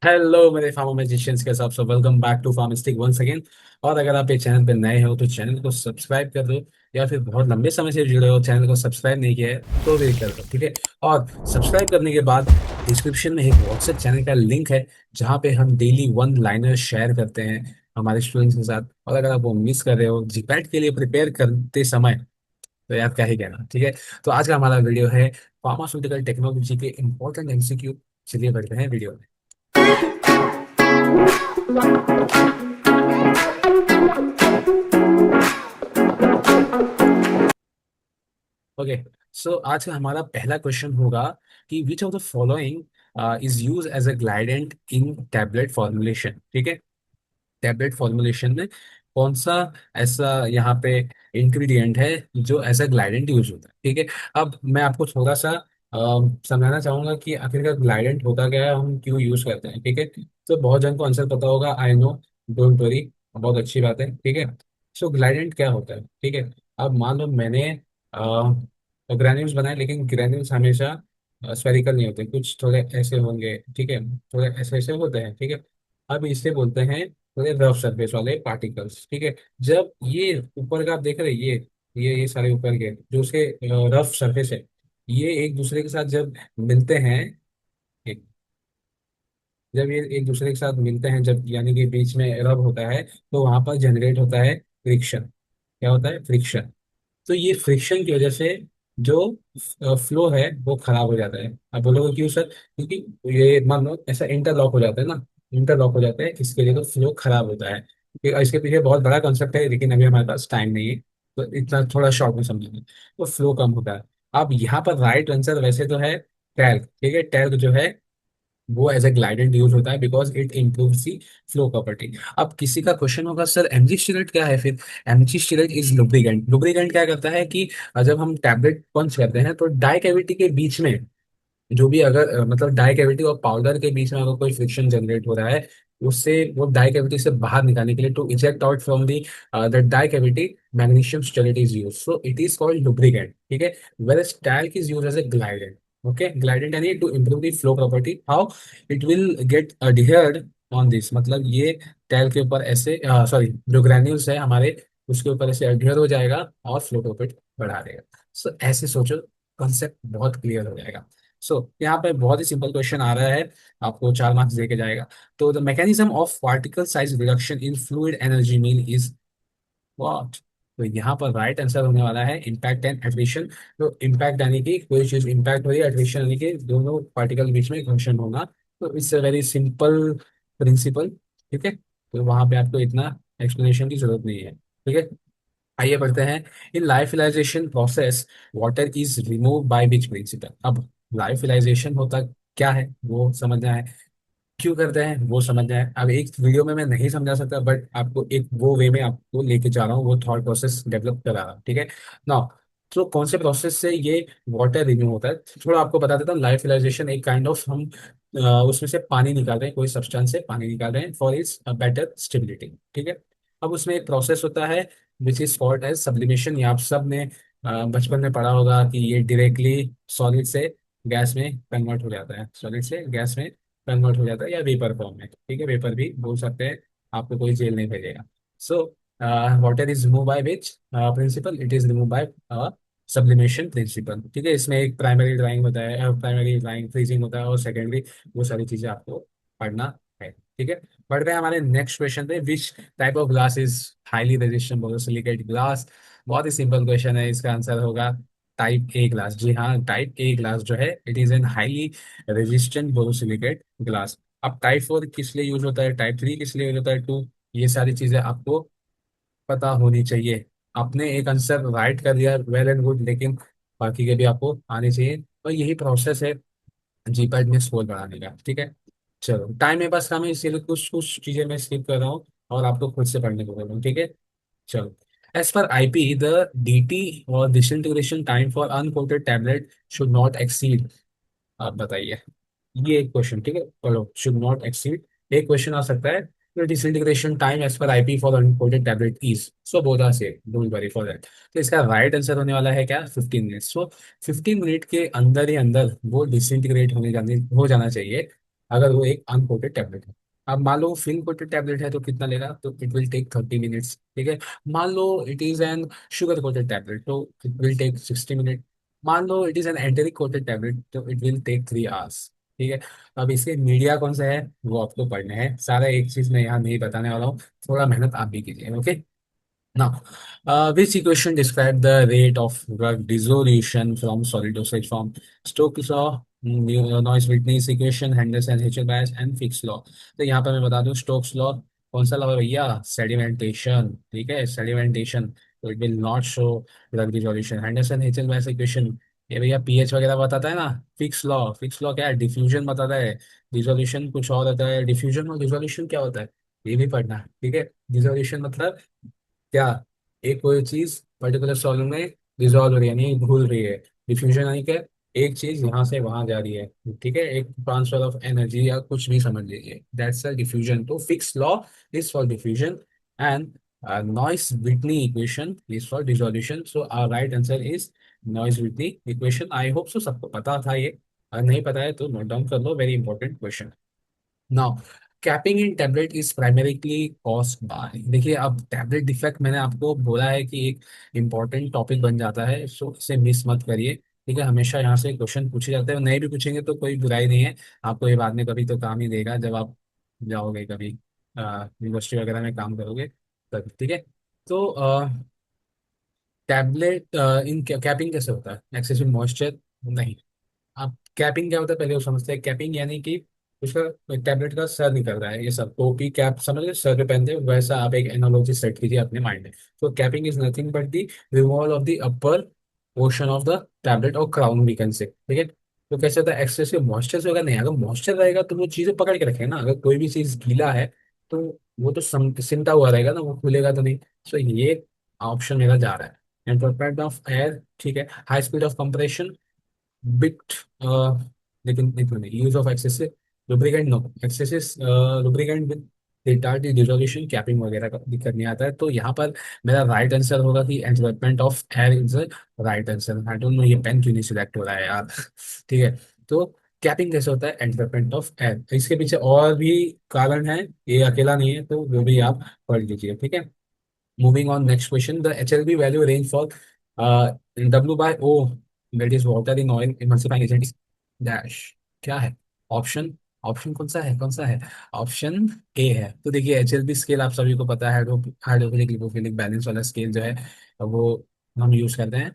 Hello मेरे pharma magicians के हिसाब से welcome back to Pharmistic once again. और अगर आप इस चैनल पे नए हो तो चैनल को सब्सक्राइब कर दो, या फिर बहुत लंबे समय से जुड़े हो चैनल को सब्सक्राइब नहीं किया है तो भी कर दो, ठीक है। और सब्सक्राइब करने के बाद डिस्क्रिप्शन में एक व्हाट्सएप चैनल का लिंक है, जहाँ पे हम डेली वन लाइनर शेयर करते हैं हमारे स्टूडेंट्स के साथ। और अगर आप वो मिस कर रहे हो जीपैट के लिए प्रिपेयर करते समय, तो यार क्या ही कहना, ठीक है। तो आज का हमारा वीडियो है फार्मास्यूटिकल टेक्नोलॉजी के इंपॉर्टेंट एमसीक्यू। चलिए बढ़ते हैं वीडियो में। ओके, सो आज का हमारा पहला क्वेश्चन होगा कि which of the following is use as a glidant in tablet formulation, ठीक है। टैबलेट फॉर्मुलेशन में कौन सा ऐसा यहाँ पे इंग्रेडिएंट है जो एज अ ग्लाइडेंट यूज होता है, ठीक है। अब मैं आपको थोड़ा सा समझाना चाहूंगा कि आखिरकार ग्लाइडेंट होता क्या है, हम क्यों यूज करते हैं, ठीक है। तो बहुत जन को आंसर पता होगा, आई नो, डोंट वरी, बहुत अच्छी बात है, ठीक है। सो ग्लाइडेंट क्या होता है, ठीक है। अब मान लो मैंने ग्रैन्यूल्स बनाए, लेकिन ग्रैन्यूल्स हमेशा स्फेरिकल नहीं होते, कुछ थोड़े ऐसे होंगे, ठीक है। थोड़े ऐसे ऐसे होते हैं, ठीक है। अब इसे बोलते हैं थोड़े रफ सरफेस वाले पार्टिकल्स, ठीक है। जब ये ऊपर का आप देख रहे हैं, ये सारे ऊपर के जो उसके रफ सरफेस है, ये एक दूसरे के साथ जब मिलते हैं, जब ये एक दूसरे के साथ मिलते हैं, जब यानी कि बीच में रब होता है, तो वहां पर जनरेट होता है फ्रिक्शन। क्या होता है? फ्रिक्शन। तो ये फ्रिक्शन की वजह से जो फ्लो है वो खराब हो जाता है। अब बोलोगे क्यों सर? क्योंकि ये मान लो ऐसा इंटरलॉक हो जाता है ना, इंटरलॉक हो जाता है, इसके लिए तो फ्लो खराब होता है। इसके पीछे बहुत बड़ा कंसेप्ट है, लेकिन अभी हमारे पास टाइम नहीं है, तो इतना थोड़ा शॉर्ट में समझेंगे। तो फ्लो कम होता है। अब यहाँ पर राइट आंसर वैसे तो है टैल्क, ठीक है। टैल्क जो है वो एज ए ग्लाइडेंट यूज होता है because it improves the flow property. अब किसी का क्वेश्चन होगा, सर एमजी स्टिरेट क्या है फिर? MG stearate is lubricant. Lubricant क्या करता है कि जब हम टैबलेट पंच करते हैं तो डाई कैविटी के बीच में जो भी अगर मतलब डाई कैविटी और पाउडर के बीच में अगर कोई फ्रिक्शन जनरेट हो रहा है, उससे वो डाई कैविटी से बाहर निकालने के लिए, to eject out from the the die cavity, magnesium stearate is use, so it is called lubricant, ठीक है। Where talc is use as a glidant. Okay, glidant यानी to improve the flow property, how it will get adhered on this, मतलब ये tail के ऊपर ऐसे, sorry, जो granules है हमारे, उसके ऊपर ऐसे अडहेयर हो जाएगा और फ्लो प्रॉपर्टी बढ़ा देगा। सो ऐसे सोचो, कॉन्सेप्ट बहुत क्लियर हो जाएगा। यहाँ पे बहुत ही सिंपल क्वेश्चन आ रहा है, आपको 4 मार्क्स दे के जाएगा। तो the mechanism of particle size reduction in fluid energy mean is what? तो यहाँ पर राइट आंसर होने वाला है इम्पैक्ट एंड एट्रिशन। तो इम्पैक्ट यानी कि कोई चीज इम्पैक्ट हो रही है, एट्रिशन यानी कि दोनों पार्टिकल के बीच में घर्षण होना। तो it's a very simple principal, ठीक है। तो वहां पे आपको इतना एक्सप्लेनेशन की जरूरत नहीं है, ठीक है। आइए बढ़ते हैं। In lyophilisation process water is remove by which principle? अब लाइफिलाइजेशन होता क्या है वो समझना है, क्यों करते हैं वो समझना है। अब एक वीडियो में मैं नहीं समझा सकता, बट आपको एक वो वे में आपको लेके जा रहा हूँ, वो थॉट प्रोसेस डेवलप करा रहा हूँ, ठीक है ना। तो कौन से प्रोसेस से ये वाटर रिन्यू होता है, थोड़ा आपको बता देता हूँ। लाइफिलाइजेशन एक काइंड ऑफ हम उसमें से पानी निकाल रहे हैं, कोई सब्सटेंस से पानी निकाल रहे हैं फॉर इट्स बेटर स्टेबिलिटी, ठीक है। अब उसमें एक प्रोसेस होता है which is called as sublimation. ये आप सब ने बचपन में पढ़ा होगा कि ये डायरेक्टली सॉलिड से गैस में कन्वर्ट हो जाता है, सॉलिड से गैस में कन्वर्ट हो जाता है, या वेपर फॉर्म में, ठीक है, वेपर भी बोल सकते हैं। आपको कोई जेल नहीं भेजेगा। So water is remove by which principle? It is remove by sublimation principle, ठीक है। इसमें एक प्राइमरी ड्राइंग होता है, प्राइमरी ड्राइंग फ्रीजिंग होता है, और सेकेंडरी, वो सारी चीजें आपको पढ़ना है, ठीक है। बढ़ रहे हैं हमारे नेक्स्ट क्वेश्चन पे। Which type of glass is highly resistant borosilicate glass? बहुत ही सिंपल क्वेश्चन है, इसका आंसर होगा टाइप ए ग्लास। जी हाँ, टाइप ए ग्लास जो है it is N highly resistant borosilicate glass. अब टाइप 4 किस लिए यूज होता है, टाइप 3 किस लिए यूज होता है, 2, ये सारी चीजें आपको पता होनी चाहिए। आपने एक आंसर राइट कर लिया, वेल एंड गुड, लेकिन बाकी के भी आपको आने चाहिए, और यही प्रोसेस है जीपैड में स्कोर बढ़ाने का, ठीक है। चलो, टाइम मेरे पास कम है, इसीलिए कुछ कुछ चीजें मैं स्किप कर रहा हूँ और आपको खुद से पढ़ने को बोल रहा हूँ, ठीक है। चलो, as per IP the DT और disintegration time for uncoated tablet should not exceed. आप बताइए, ये एक क्वेश्चन, ठीक है, चलो, शुड नॉट एक्सीड। एक क्वेश्चन आ सकता है, the disintegration time as per IP for uncoated tablet is, so both are same, don't worry for that। तो इसका राइट आंसर होने वाला है क्या? 15 मिनट। सो 15 मिनट के अंदर ही अंदर वो डिसइंटीग्रेट होने जाने हो जाना चाहिए। अगर वो एक अनकोटेड टैबलेट है। अब मान लो फिल्म कोटेड टैबलेट है तो कितना लेगा, तो इट विल टेक 30 मिनट्स, ठीक है। मान लो it is an sugar coated tablet तो इट विल टेक 60 मिनट। मान लो it is an enteric coated tablet तो इट विल टेक 3 आवर्स, ठीक है। अब इसके मीडिया कौन सा है वो आपको पढ़ना है, सारा एक चीज मैं यहाँ नहीं बताने वाला हूँ, थोड़ा मेहनत आप भी कीजिए, okay. Now, which equation describe the rate of drug dissolution from solid dosage form? Stokes law, Noyes-Whitney's equation, Henderson Hitchell bias, and Fick's law. तो यहाँ पर मैं बता दूं स्टोक्स लॉ कौन सा लॉ है भैया, सेडिमेंटेशन, ठीक है, सेडिमेंटेशन, तो it will not show drug dissolution. Henderson Hasselbalch equation, ये भैया पीएच वगैरह बताता है ना। फिक्स लॉ क्या है, डिफ्यूजन बताता है, डिसोल्यूशन कुछ और होता है, डिफ्यूजन और डिसोल्यूशन क्या होता है ये भी पढ़ना है, ठीक है। डिसोल्यूशन मतलब क्या, एक कोई चीज पर्टिकुलर सॉल्यूट में डिजोल्व हो रही है, यानी घुल रही है। डिफ्यूजन यानी कि एक चीज यहाँ से वहां जा रही है, ठीक है, एक ट्रांसफर ऑफ एनर्जी या कुछ भी समझ लीजिए, दैट्स अ डिफ्यूजन। तो Fick's law is for diffusion and Noyes Whitney equation is for dissolution. So our right answer is Noyes Whitney equation. I hope so सबको पता था ये, अगर नहीं पता है तो नोट डाउन कर लो, very important question. Now, capping in tablet is primarily caused by, देखिए अब टैबलेट डिफेक्ट मैंने आपको बोला है कि एक इंपॉर्टेंट टॉपिक बन जाता है, सो इसे मिस मत करिए, ठीक है। हमेशा यहाँ से क्वेश्चन पूछे जाते हैं, नए भी पूछेंगे तो कोई बुराई नहीं है, आपको ये बाद में कभी तो काम ही देगा जब आप जाओगे कभी यूनिवर्सिटी वगैरह में काम करोगे तब, ठीक है। तो टैबलेट इन कैपिंग कैसे होता है, एक्सेसिव मॉइस्चर नहीं। आप कैपिंग क्या होता है पहले वो समझते हैं, कैपिंग यानी कि उसका टैबलेट का सर निकल रहा है, ये सब टोपी कैप समझ गए, सर पे पहनते हैं वैसा, आप एक एनालॉजी सेट कीजिए अपने माइंड में। तो capping is nothing but the removal of the upper portion of the tablet और क्राउन वी कैन से, ठीक है। तो कैसे होता है, एक्सेसिव मॉइस्चर से होगा नहीं, अगर मॉइस्चर रहेगा तो वो चीजें पकड़ के रखेगा ना, अगर कोई भी चीज गीला है तो वो तो सिमटा हुआ रहेगा ना, वो खुलेगा तो नहीं। सो ये ऑप्शन मेरा जा रहा है, एंड ऑफ एयर, ठीक है, high speed of compression, bit, लेकिन एक minute, use of excessive lubricant, no excessive lubricant with retard dissolution, capping वगैरह का दिक्कत नहीं आता है। तो यहाँ पर मेरा राइट आंसर होगा कि envelopment of air is right answer. I don't know ये पेन क्यों नहीं सिलेक्ट हो रहा है यार ठीक है। तो कैपिंग कैसे होता है, एनवेलपमेंट ऑफ एयर, इसके पीछे और भी कारण है, ये अकेला नहीं है, तो वो भी आप पढ़ लीजिए, ठीक है। Moving on, next question. The HLB value range for W by O, that is water in oil emulsifying agent is dash, क्या है ऑप्शन, ऑप्शन कौन सा है ऑप्शन ए है। तो देखिए HLB स्केल आप सभी को पता है, हाइड्रोफिलिक लिपोफिलिक बैलेंस वाला स्केल जो है वो हम यूज करते हैं।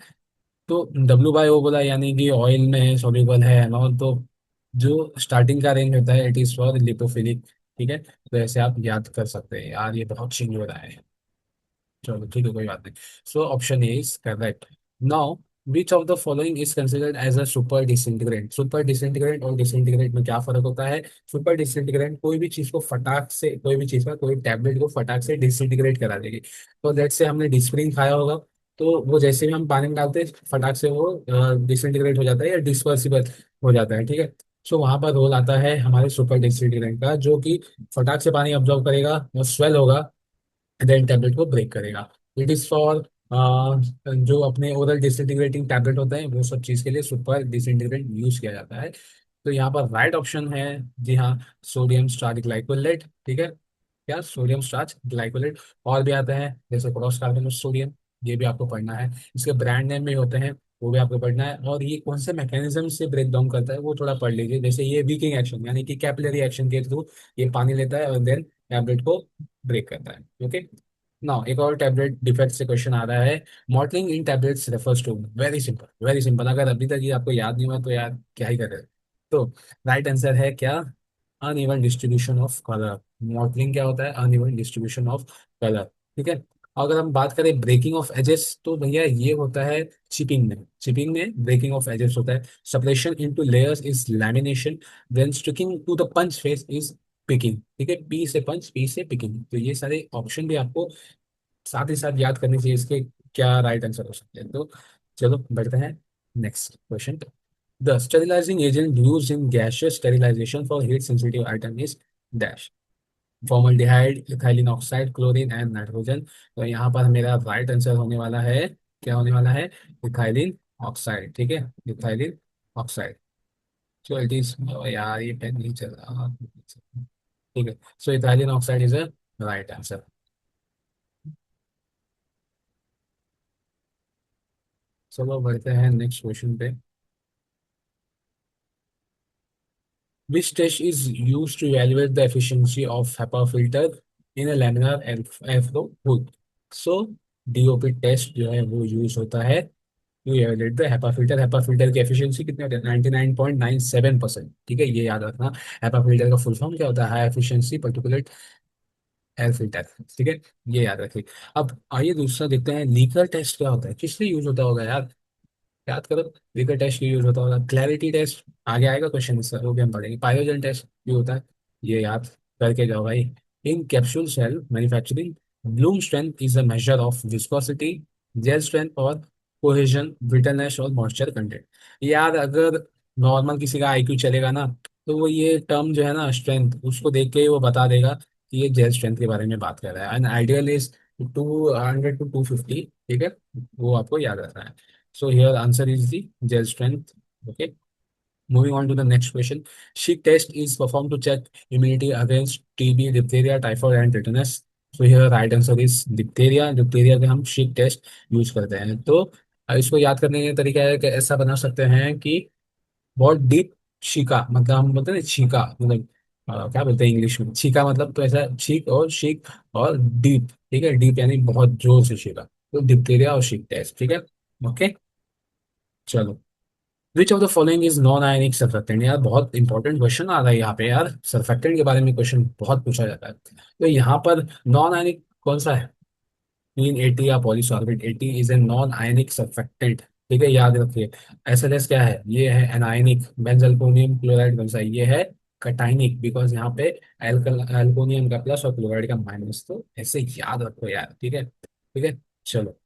तो W बाय O बोला यानी कि ऑयल में सॉल्युबल है एनॉल, तो जो स्टार्टिंग का रेंज होता है इट इज फॉर लिपोफिलिक, ठीक है। तो ऐसे आप याद कर सकते हैं, यार ये बहुत चेंज हो रहा है, चलो ठीक है कोई बात नहीं। So option A is correct. Now, which of the following is considered as a super disintegrant, super disintegrant और डिसइंटीग्रेंट में क्या फर्क होता है। सुपर डिसइंटीग्रेंट कोई भी चीज को फटाक से, कोई भी चीज का कोई टैबलेट को फटाक से डिसइंटीग्रेट करा देगी। तो लेट्स से हमने डिस्प्रिन खाया होगा, तो वो जैसे भी हम पानी में डालते हैं फटाक से वो डिसइंटीग्रेट हो जाता है या डिस्पर्सिबल हो जाता है, ठीक है। सो वहां पर रोल आता है हमारे सुपर डिसइंटीग्रेंट का, जो कि फटाक से पानी ऑब्जॉर्व करेगा और स्वेल होगा, देन टैबलेट को ब्रेक करेगा। इट इज फॉर जो अपने ओरल डिसइंटीग्रेटिंग टैबलेट होते हैं वो सब चीज के लिए सुपर डिसइंटीग्रेट यूज किया जाता है। तो यहाँ पर राइट ऑप्शन है, जी हाँ, सोडियम स्टार्च ग्लाइकोलेट, ठीक है, क्या सोडियम स्टार्च ग्लाइकोलेट। और भी आते हैं जैसे क्रॉस कार्बोनेट सोडियम, ये भी आपको पढ़ना है, इसके ब्रांड नेम भी होते हैं वो भी आपको पढ़ना है, और ये कौन से मैकेनिज्म से ब्रेक डाउन करता है वो थोड़ा पढ़ लीजिए। जैसे ये वीकिंग एक्शन यानी कि कैपिलरी एक्शन के थ्रू ये पानी लेता है और देन टैबलेट को ब्रेक करता है, ओके। नाउ एक और टैबलेट डिफेक्ट से क्वेश्चन आ रहा है, moulding in tablets refers to, very simple very simple, अगर अभी तक ये आपको याद नहीं हुआ तो यार क्या ही कर रहे हो। तो राइट आंसर है क्या, uneven distribution of colour. Modelling क्या होता है, अनइवन डिस्ट्रीब्यूशन ऑफ कलर, ठीक है। अगर हम बात करें ब्रेकिंग ऑफ एजेस तो भैया ये होता है चिपिंग में ब्रेकिंग ऑफ एजेस होता है। Separation into layers is lamination, then sticking to the punch face is picking, ठीक है, पी से पंच, पी से पिकिंग। तो ये सारे ऑप्शन भी आपको साथ ही साथ याद करनी चाहिए इसके क्या राइट आंसर हो सकते हैं। तो चलो बढ़ते हैं next question. The sterilising agent used in gaseous sterilisation for heat sensitive item is dash, formaldehyde, ethylene oxide, chlorine and nitrogen. तो यहाँ पर मेरा राइट आंसर होने वाला है, क्या होने वाला है, इथाइलिन ऑक्साइड, ठीक है, ethylene oxide. So it is, यार ये पेन नहीं चल रहा, ठीक है। So ethylene oxide is a right answer. चलो बढ़ते हैं नेक्स्ट क्वेश्चन पे। Which test is used to evaluate the efficiency of HEPA filter in a laminar airflow hood? So DOP test जो है वो यूज होता है to evaluate the HEPA filter. HEPA filter की एफिशिएंसी कितनी होती है? 99.97%। ठीक है, ये याद रखना। HEPA फिल्टर का फुल फॉर्म क्या होता है? High efficiency particulate air filter. ठीक है, ये याद रखिए। अब आइए दूसरा देखते हैं, लीकर टेस्ट क्या होता है, किससे यूज होता होगा यार? याद करो। लीकर टेस्ट क्यों यूज होता होगा? क्लैरिटी टेस्ट आगे आएगा क्वेश्चन, इसका वो भी हम पढ़ेंगे। पायोजन टेस्ट भी होता है, ये याद करके जाओ भाई। In capsule shell manufacturing, bloom strength is a measure of viscosity, gel strength और कोहेजन, ब्रिटलनेस और मॉइस्चर कंटेंट। यार अगर नॉर्मल किसी का आईक्यू चलेगा ना, तो वो ये टर्म जो है ना स्ट्रेंथ, उसको देख के ही वो बता देगा कि ये जेल स्ट्रेंथ के बारे में बात कर रहा है। And ideal is 200 to 250। ठीक है, वो आपको याद रखना है। So here answer is the gel strength. Okay. Moving on to the next question. Sheik test is performed to check immunity against TB, diphtheria, typhoid and tetanus. So here right answer is diphtheria. diphtheria के हम sheik test use करते हैं। तो इसको याद करने का तरीका है कि ऐसा बना सकते हैं कि बहुत डीप छीका, मतलब हम बोलते हैं ना छीका, मतलब क्या बोलते हैं इंग्लिश में छीका, मतलब तो ऐसा छीक और शीक और डीप। ठीक है, डीप यानी बहुत जोर से छीका, तो डिप्थीरिया और शीक टेस्ट। ठीक है, ओके। चलो, विच of the following is non ionic surfactant? यार बहुत इंपॉर्टेंट क्वेश्चन आ रहा है यहाँ पे यार, सर्फेक्टेंट के बारे में क्वेश्चन बहुत पूछा जाता है। तो यहाँ पर नॉन आयनिक कौन सा है? मीन 80 या polysorbate 80 is a non ionic surfactant. ठीक है, याद रखिए। एसएलएस क्या है? ये है एनायनिक। बेंजल्फोनियम क्लोराइड कौन सा है? ये है कटाइनिक, बिकॉज यहाँ पे एल्कोनियम का प्लस और क्लोराइड का माइनस। तो ऐसे याद रखो यार, ठीक है, ठीक है। चलो,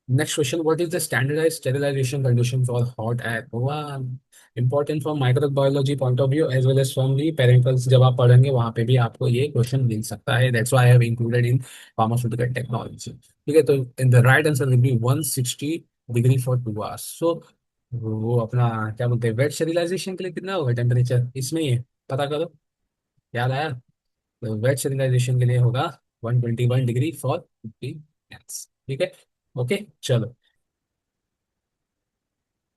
next question, what is the standardized sterilization condition for hot air? One important from microbiology point of view as well as from the parenterals, जब आप पढ़ेंगे वहां पे भी आपको ये क्वेश्चन मिल सकता है। That's why I have included in pharmaceutical technology। ठीक है, तो in the right answer will be 160 degree for 2 hours। So वो अपना क्या बोलते हैं, वेट स्टेरिलाइजेशन के लिए कितना होगा टेम्परेचर, इसमें ही है, पता करो। याद आया? तो वेट स्टेरिलाइजेशन के लिए होगा 121 डिग्री फॉर 50 मिनट्स। ठीक है, ओके। चलो,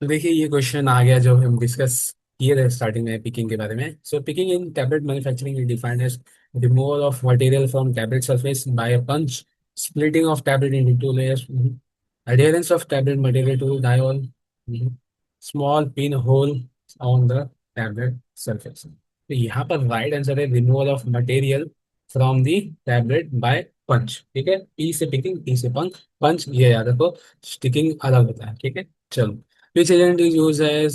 तो देखिए ये क्वेश्चन आ गया जो हम डिस्कस किए थे स्टार्टिंग में पिकिंग के बारे में। So picking in tablet manufacturing is defined as removal of material from tablet surface by a punch, splitting of tablet into two layers, adherence of tablet material to diol, small pinhole on the tablet surface। तो यहाँ पर right answer है removal of material from the tablet by punch. ठीक है, P से picking, T से पंच। पंच ये याद रखो, स्टिकिंग अलग होता है। ठीक है, चलो। Which agent is used as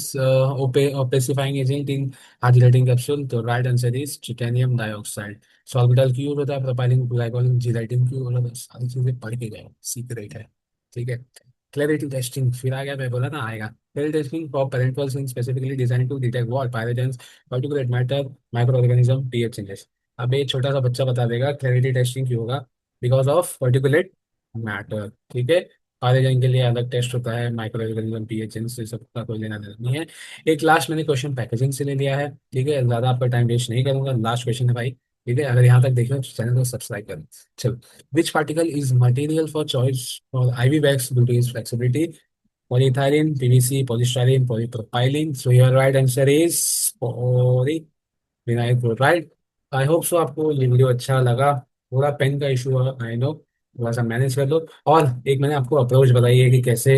opacifying agent in hydrogenating capsule? तो right answer is titanium dioxide। सॉर्बिटल क्यों होता है? प्रोपाइलिन ग्लाइकोलिन जिलेटिन क्यों होता है? सारी चीजें पढ़ के जाओ, सीक्रेट है। ठीक है, क्लैरिटी टेस्टिंग फिर आ गया, मैं बोला ना आएगा। Clarity testing for parenterals in specifically design to detect what pyrogens, particulate matter, micro organism, pH changes. अब एक छोटा सा बच्चा बता देगा क्लैरिटी टेस्टिंग क्यों होगा? Because of particulate matter. ठीक है, पायरोजन के लिए अलग टेस्ट होता है, माइक्रो ऑर्गेनिज्म, पीएच से सबका कोई लेना देना नहीं है। एक लास्ट मैंने क्वेश्चन पैकेजिंग से ले लिया है। ठीक है, ज्यादा आपका टाइम वेस्ट नहीं करूंगा, लास्ट क्वेश्चन है भाई। ठीक है, अगर यहाँ तक देख रहे हो तो चैनल को सब्सक्राइब करें। चलो, which particle is material for choice for IV bags due to its flexibility? Polyethylene, PVC, polystyrene, polypropylene. So your right answer is polyvinyl chloride। I hope सो आपको ये वीडियो अच्छा लगा। थोड़ा पेन का इशू है, आई नो, थोड़ा सा manage कर लो। और एक मैंने आपको अप्रोच बताई है कि कैसे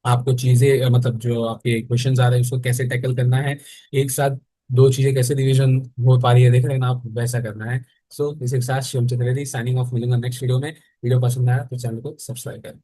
आपको चीजें मतलब जो आपके क्वेश्चंस आ रहे हैं उसको कैसे टैकल करना है, एक साथ दो चीजें कैसे डिवीजन हो पा रही है देख रहे हैं ना आप, वैसा करना है। सो इसी के साथ शिवम चतुर्वेदी साइनिंग ऑफ, मिलूंगा नेक्स्ट वीडियो में। वीडियो पसंद आया तो चैनल को सब्सक्राइब करें।